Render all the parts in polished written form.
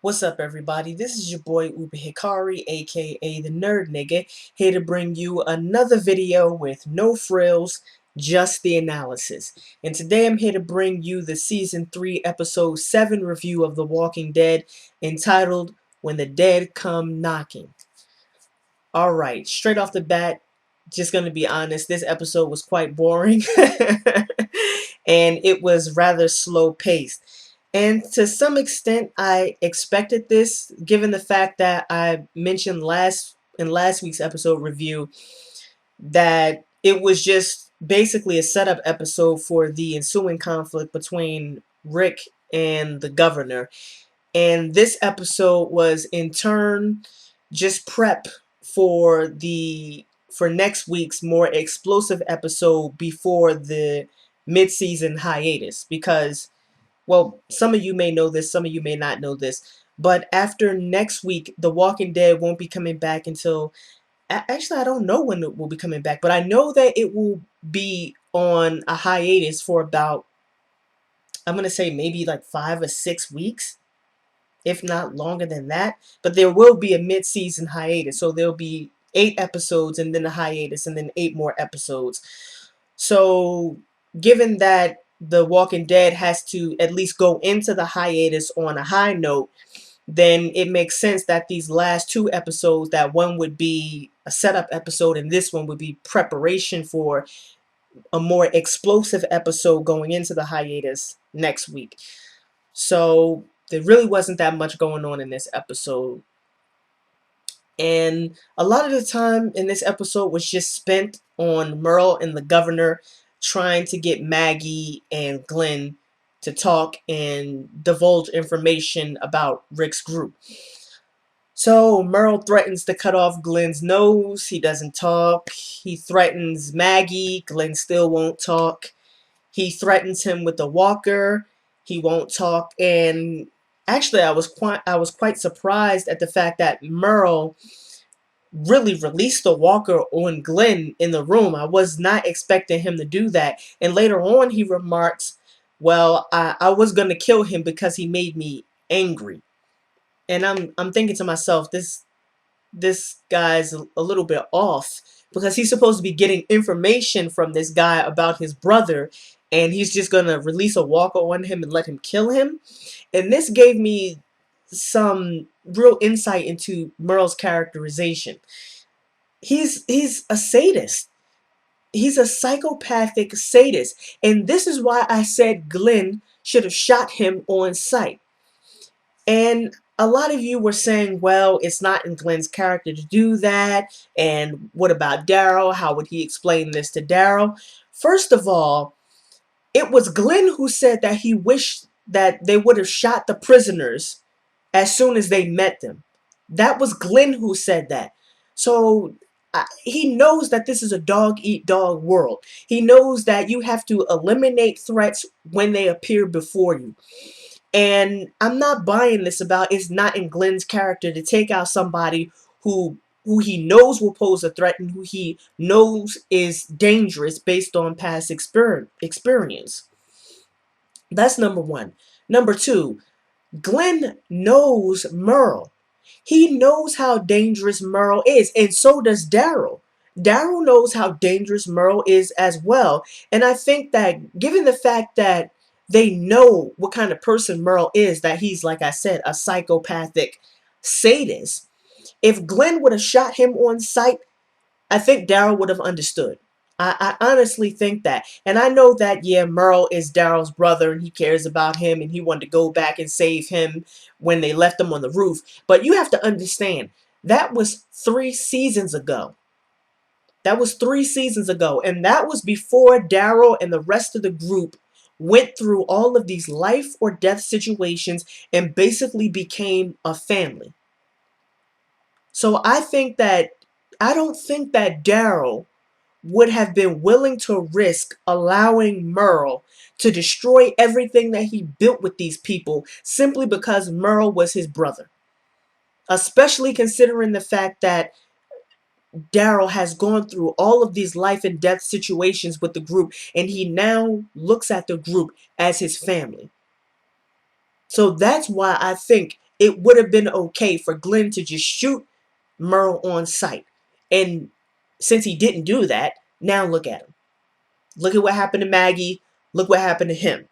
What's up, everybody? This is your boy Uber Hikari, aka the Nerd Nigga, here to bring you another video with no frills, just the analysis. And today I'm here to bring you the Season 3, Episode 7 review of The Walking Dead, entitled When the Dead Come Knocking. Alright, straight off the bat, just gonna be honest, this episode was quite boring. And it was rather slow paced. And to some extent, I expected this, given the fact that I mentioned in last week's episode review that it was just basically a setup episode for the ensuing conflict between Rick and the governor. And this episode was in turn just prep for next week's more explosive episode before the mid-season hiatus, because well, some of you may know this, some of you may not know this, but after next week, The Walking Dead won't be coming back until actually I don't know when it will be coming back, but I know that it will be on a hiatus for about, I'm gonna say maybe like 5 or 6 weeks, if not longer than that. But there will be a mid-season hiatus, so there'll be 8 episodes and then a hiatus and then 8 more episodes. So given that The Walking Dead has to at least go into the hiatus on a high note, then it makes sense that these last 2 episodes, that one would be a setup episode and this one would be preparation for a more explosive episode going into the hiatus next week. So there really wasn't that much going on in this episode. And a lot of the time in this episode was just spent on Merl and the governor trying to get Maggie and Glenn to talk and divulge information about Rick's group. So Merl threatens to cut off Glenn's nose. He doesn't talk. He threatens Maggie. Glenn still won't talk. He threatens him with a walker. He won't talk. And actually, I was quite surprised at the fact that Merl really released the walker on Glenn in the room. I was not expecting him to do that. And later on, he remarks, "Well, I was gonna kill him because he made me angry." And I'm thinking to myself, this guy's a little bit off, because he's supposed to be getting information from this guy about his brother, and he's just gonna release a walker on him and let him kill him. And this gave me some real insight into Merle's characterization. He's a sadist. He's a psychopathic sadist. And this is why I said Glenn should have shot him on sight. And a lot of you were saying, well, it's not in Glenn's character to do that. And what about Daryl? How would he explain this to Daryl? First of all, it was Glenn who said that he wished that they would have shot the prisoners as soon as they met them. That was Glenn who said that. So he knows that this is a dog-eat-dog world. He knows that you have to eliminate threats when they appear before you. And I'm not buying this about it's not in Glenn's character to take out somebody who he knows will pose a threat and who he knows is dangerous based on past experience. That's number one. Number two, Glenn knows Merle. He knows how dangerous Merle is, and so does Daryl. Daryl knows how dangerous Merle is as well. And I think that given the fact that they know what kind of person Merle is, that he's, like I said, a psychopathic sadist, if Glenn would have shot him on sight, I think Daryl would have understood. I honestly think that. And I know that, yeah, Merle is Daryl's brother and he cares about him and he wanted to go back and save him when they left him on the roof. But you have to understand, that was 3 seasons ago. That was 3 seasons ago. And that was before Daryl and the rest of the group went through all of these life or death situations and basically became a family. So I don't think that Daryl would have been willing to risk allowing Merle to destroy everything that he built with these people simply because Merle was his brother. Especially considering the fact that Daryl has gone through all of these life and death situations with the group, and he now looks at the group as his family. So that's why I think it would have been okay for Glenn to just shoot Merle on sight. And since he didn't do that, now look at him. Look at what happened to Maggie. Look what happened to him.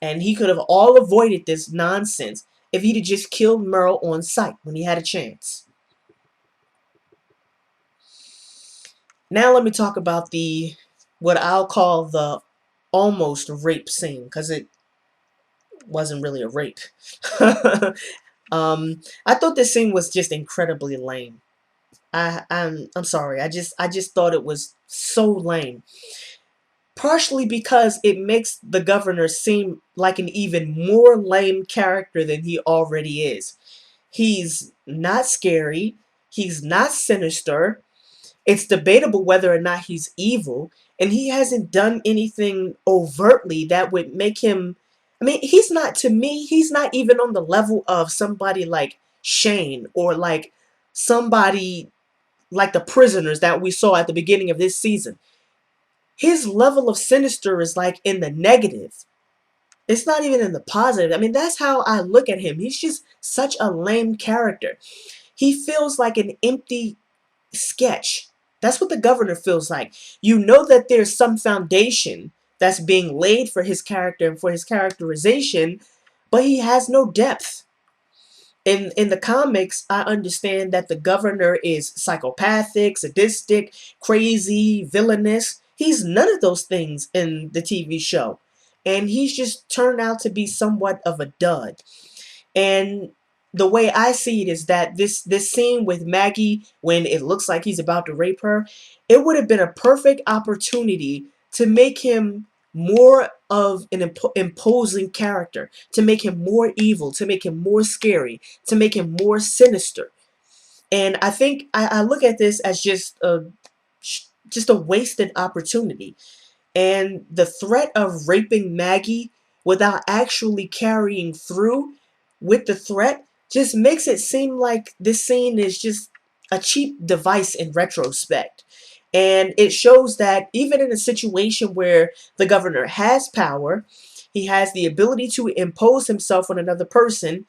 And he could have all avoided this nonsense if he'd have just killed Merle on sight when he had a chance. Now let me talk about the what I'll call the almost rape scene, because it wasn't really a rape. I thought this scene was just incredibly lame. I'm sorry. I just thought it was so lame. Partially because it makes the governor seem like an even more lame character than he already is. He's not scary. He's not sinister. It's debatable whether or not he's evil, and he hasn't done anything overtly that would make him. I mean, he's not, to me, he's not even on the level of somebody like Shane or like somebody like the prisoners that we saw at the beginning of this season. His level of sinister is like in the negative. It's not even in the positive. I mean, that's how I look at him. He's just such a lame character. He feels like an empty sketch. That's what the governor feels like. You know that there's some foundation that's being laid for his character and for his characterization, but he has no depth. In the comics, I understand that the governor is psychopathic, sadistic, crazy, villainous. He's none of those things in the TV show. And he's just turned out to be somewhat of a dud. And the way I see it is that this scene with Maggie, when it looks like he's about to rape her, it would have been a perfect opportunity to make him more of an imposing character, to make him more evil, to make him more scary, to make him more sinister. And I think I look at this as just a wasted opportunity. And the threat of raping Maggie without actually carrying through with the threat just makes it seem like this scene is just a cheap device in retrospect. And it shows that even in a situation where the governor has power, he has the ability to impose himself on another person,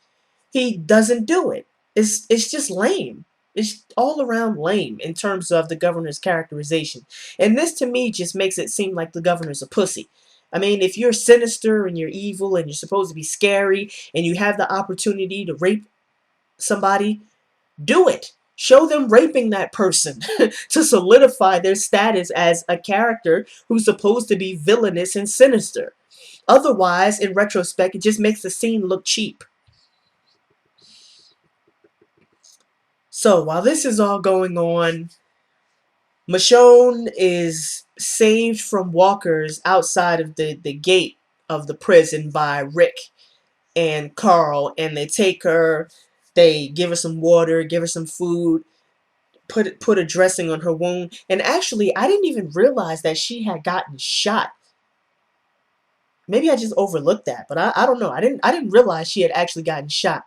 he doesn't do it. It's just lame. It's all around lame in terms of the governor's characterization. And this to me just makes it seem like the governor's a pussy. I mean, if you're sinister and you're evil and you're supposed to be scary and you have the opportunity to rape somebody, do it. Show them raping that person to solidify their status as a character who's supposed to be villainous and sinister. Otherwise, in retrospect, it just makes the scene look cheap. So while this is all going on, Michonne is saved from walkers outside of the gate of the prison by Rick and Carl, and they take her, they give her some water, give her some food, put a dressing on her wound. And actually, I didn't even realize that she had gotten shot. Maybe I just overlooked that, but I don't know. I didn't realize she had actually gotten shot.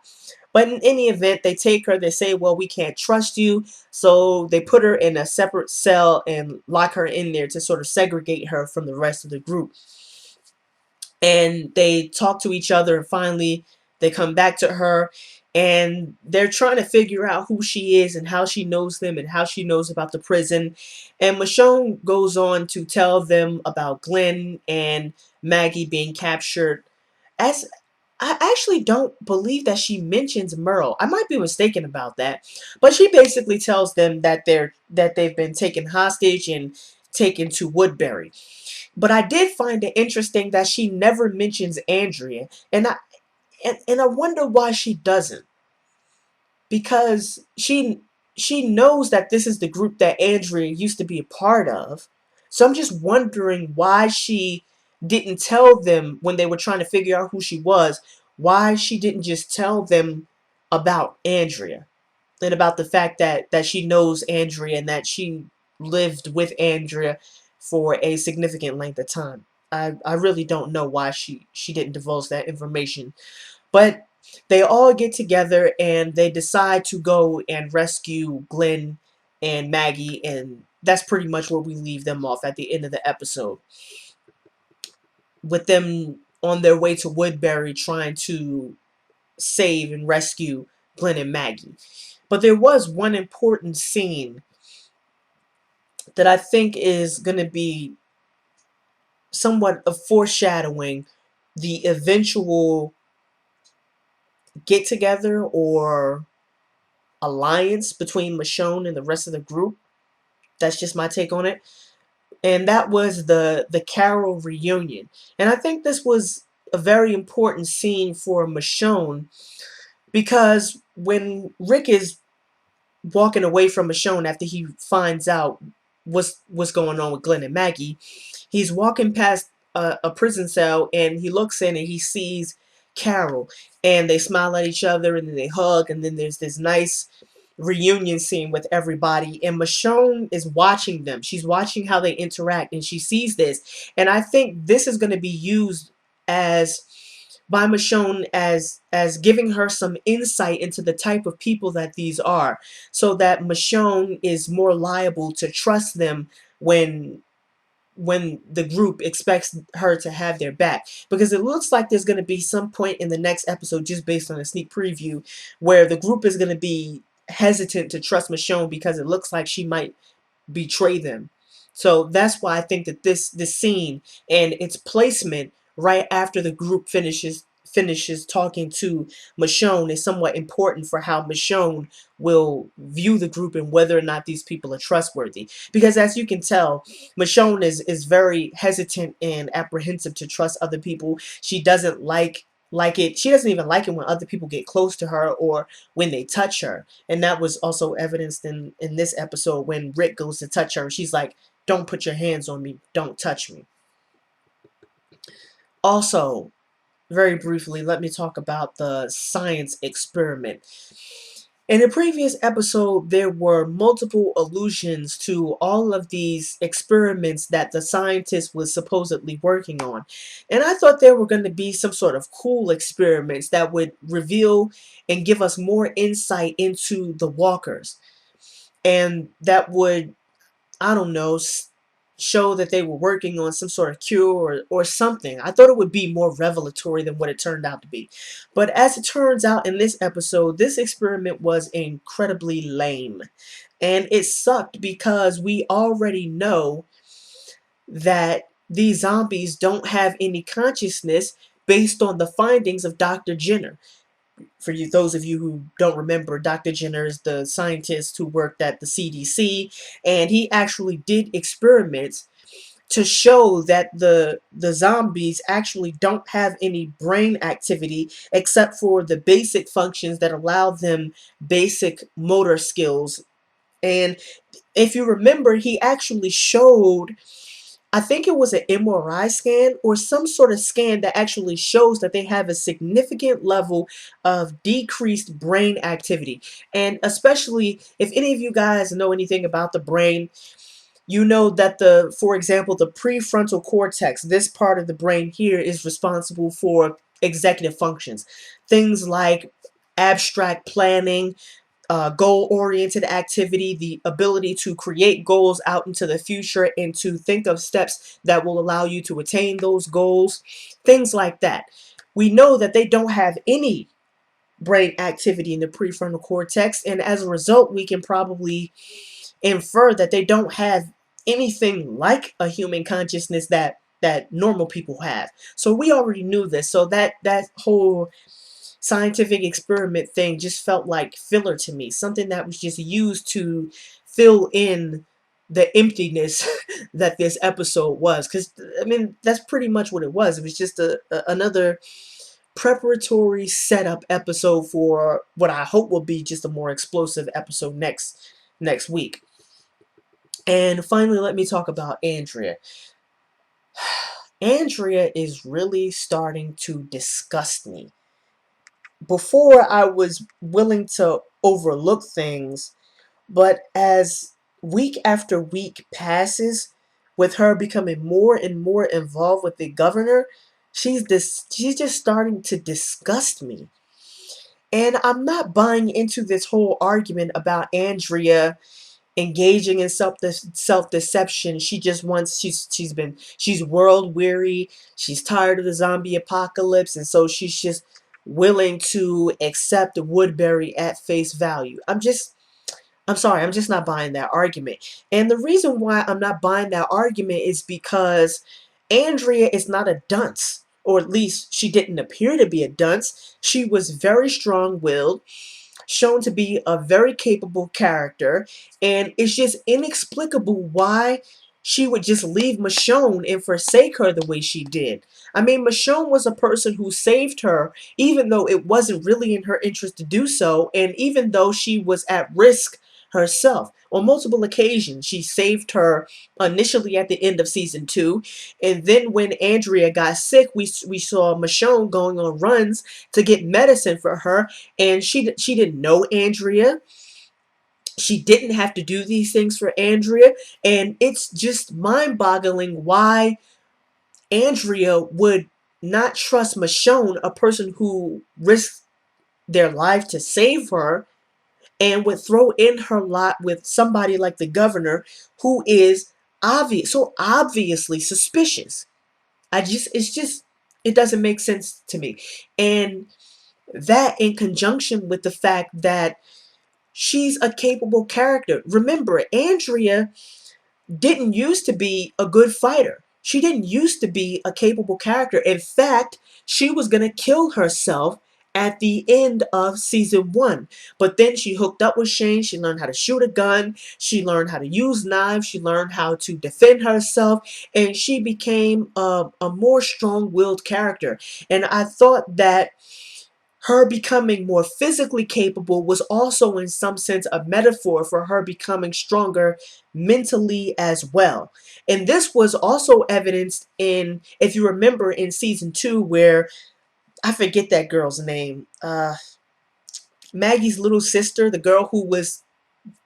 But in any event, they take her, they say, well, we can't trust you. So they put her in a separate cell and lock her in there to sort of segregate her from the rest of the group. And they talk to each other, and finally they come back to her, and they're trying to figure out who she is and how she knows them and how she knows about the prison. And Michonne goes on to tell them about Glenn and Maggie being captured. As I actually don't believe that she mentions Merle. I might be mistaken about that. But she basically tells them that they've been taken hostage and taken to Woodbury. But I did find it interesting that she never mentions Andrea, and I wonder why she doesn't. Because she knows that this is the group that Andrea used to be a part of. So I'm just wondering why she didn't tell them when they were trying to figure out who she was, why she didn't just tell them about Andrea and about the fact that she knows Andrea and that she lived with Andrea for a significant length of time. I really don't know why she didn't divulge that information. But they all get together and they decide to go and rescue Glenn and Maggie, and that's pretty much where we leave them off at the end of the episode. With them on their way to Woodbury trying to save and rescue Glenn and Maggie. But there was one important scene that I think is going to be somewhat of foreshadowing the eventual get together or alliance between Michonne and the rest of the group. That's just my take on it. And that was the Carol reunion. And I think this was a very important scene for Michonne because when Rick is walking away from Michonne after he finds out what's going on with Glenn and Maggie, he's walking past a prison cell and he looks in and he sees Carol, and they smile at each other and then they hug, and then there's this nice reunion scene with everybody, and Michonne is watching them. She's watching how they interact and she sees this, and I think this is going to be used as by Michonne as giving her some insight into the type of people that these are, so that Michonne is more liable to trust them when the group expects her to have their back. Because it looks like there's going to be some point in the next episode, just based on a sneak preview, where the group is going to be hesitant to trust Michonne because it looks like she might betray them. So that's why I think that this scene and its placement right after the group finishes talking to Michonne is somewhat important for how Michonne will view the group and whether or not these people are trustworthy. Because as you can tell, Michonne is very hesitant and apprehensive to trust other people. She doesn't like it. She doesn't even like it when other people get close to her or when they touch her. And that was also evidenced in this episode when Rick goes to touch her. She's like, "Don't put your hands on me. Don't touch me." Also, very briefly, let me talk about the science experiment. In a previous episode, there were multiple allusions to all of these experiments that the scientist was supposedly working on. And I thought there were going to be some sort of cool experiments that would reveal and give us more insight into the walkers. And that would, I don't know, show that they were working on some sort of cure or something. I thought it would be more revelatory than what it turned out to be. But as it turns out in this episode, this experiment was incredibly lame. And it sucked because we already know that these zombies don't have any consciousness based on the findings of Dr. Jenner. For you, those of you who don't remember, Dr. Jenner is the scientist who worked at the CDC, and he actually did experiments to show that the zombies actually don't have any brain activity except for the basic functions that allow them basic motor skills. And if you remember, he actually showed, I think it was an MRI scan or some sort of scan that actually shows that they have a significant level of decreased brain activity. And especially if any of you guys know anything about the brain, you know that for example, the prefrontal cortex, this part of the brain here, is responsible for executive functions. Things like abstract planning, goal-oriented activity, the ability to create goals out into the future and to think of steps that will allow you to attain those goals, things like that. We know that they don't have any brain activity in the prefrontal cortex, and as a result, we can probably infer that they don't have anything like a human consciousness that normal people have. So we already knew this. So that whole scientific experiment thing just felt like filler to me, something that was just used to fill in the emptiness that this episode was. Because I mean, that's pretty much what it was. It was just another preparatory setup episode for what I hope will be just a more explosive episode next week. And finally, let me talk about Andrea. Andrea is really starting to disgust me. Before, I was willing to overlook things, but as week after week passes, with her becoming more and more involved with the governor, she's just starting to disgust me. And I'm not buying into this whole argument about Andrea engaging in self deception. She just wants she's world weary. She's tired of the zombie apocalypse, and so she's just willing to accept Woodbury at face value. I'm sorry, I'm just not buying that argument. And the reason why I'm not buying that argument is because Andrea is not a dunce, or at least she didn't appear to be a dunce. She was very strong willed, shown to be a very capable character, and it's just inexplicable why she would just leave Michonne and forsake her the way she did. I mean, Michonne was a person who saved her, even though it wasn't really in her interest to do so, and even though she was at risk herself. On multiple occasions, she saved her initially at the end of season 2, and then when Andrea got sick, we saw Michonne going on runs to get medicine for her, and she didn't know Andrea. She didn't have to do these things for Andrea, and it's just mind-boggling why Andrea would not trust Michonne, a person who risked their life to save her, and would throw in her lot with somebody like the governor, who is so obviously suspicious. It's just, it doesn't make sense to me. And that, in conjunction with the fact that she's a capable character. Remember, Andrea didn't used to be a good fighter. She didn't used to be a capable character. In fact, she was going to kill herself at the end of season 1. But then she hooked up with Shane. She learned how to shoot a gun. She learned how to use knives. She learned how to defend herself. And she became a more strong-willed character. And I thought that her becoming more physically capable was also, in some sense, a metaphor for her becoming stronger mentally as well. And this was also evidenced in, if you remember, in season 2, where I forget that girl's name, Maggie's little sister, the girl who was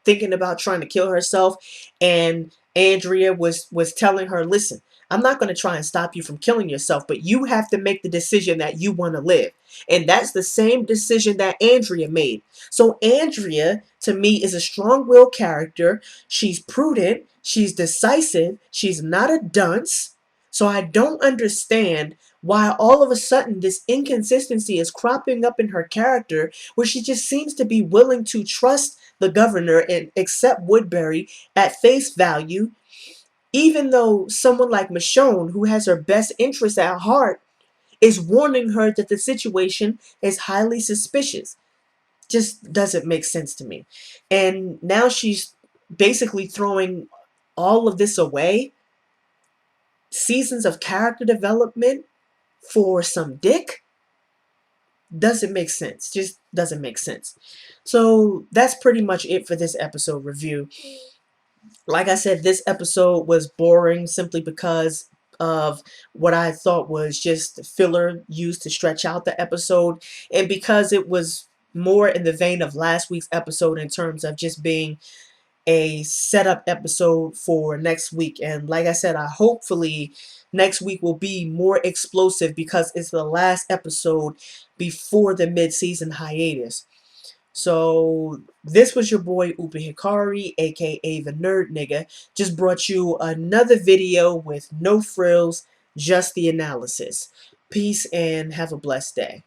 thinking about trying to kill herself, and Andrea was telling her, listen, I'm not going to try and stop you from killing yourself, but you have to make the decision that you want to live. And that's the same decision that Andrea made. So Andrea, to me, is a strong-willed character. She's prudent, she's decisive, she's not a dunce. So I don't understand why all of a sudden this inconsistency is cropping up in her character, where she just seems to be willing to trust the governor and accept Woodbury at face value, even though someone like Michonne, who has her best interests at heart, is warning her that the situation is highly suspicious. Just doesn't make sense to me. And now she's basically throwing all of this away. Seasons of character development for some dick doesn't make sense. Just doesn't make sense. So that's pretty much it for this episode review. Like I said, this episode was boring simply because of what I thought was just filler used to stretch out the episode, and because it was more in the vein of last week's episode in terms of just being a setup episode for next week. And like I said, I hopefully next week will be more explosive because it's the last episode before the mid-season hiatus. So this was your boy Upa Hikari, aka the Nerd Nigga. Just brought you another video with no frills, just the analysis. Peace and have a blessed day.